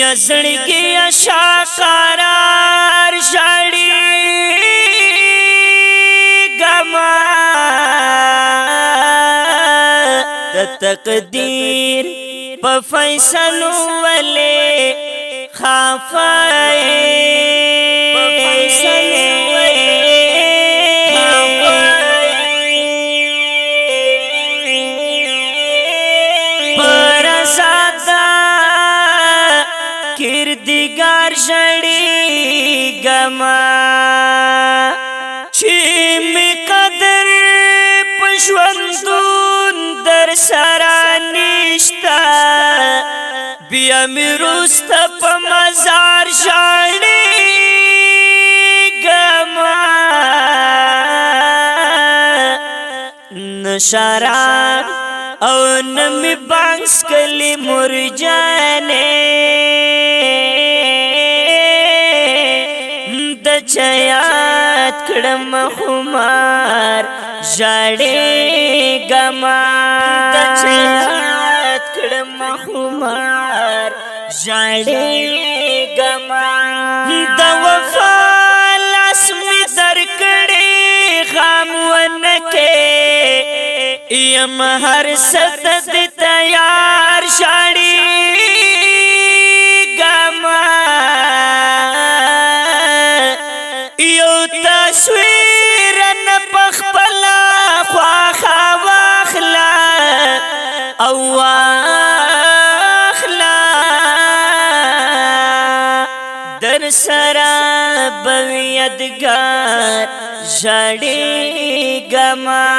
یزړګي اشقرار شړی ګما د تقدیر په فیصلو ولې خافای په فیصلو کردگار شړی ګما چې می قدر پښوندون در سره نشتا بیا می روست په مزار شړی ګما نشراب او نمی بانس کلی مرجانه چیات کړم خمار ژړې ګما د چیات کړم خمار ژړې ګما د وفا لاس می درکړې غم ونکې یم هر ست د تیار ژړې تصویرن پخپلا خواخا واخلا او واخلا در سرا بویدگار ژړی ګما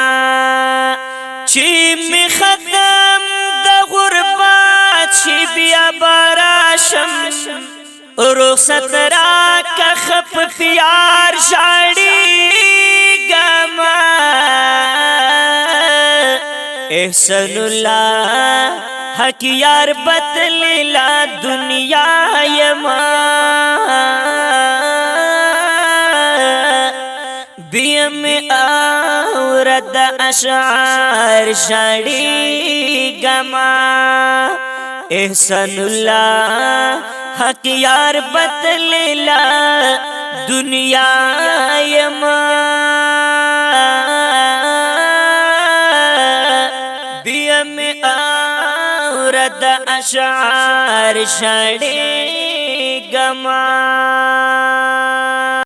چې می ختم د غربت شي بیا براشم رخصت را کخپ پیار ژړی ګما احسان الله حق یار بدلیلا دنیا یما بیم اورد اشعار ژړی ګما احسان الله حق یار بدلیلا دنیا یما بیم اورد اشعار ژړی ګما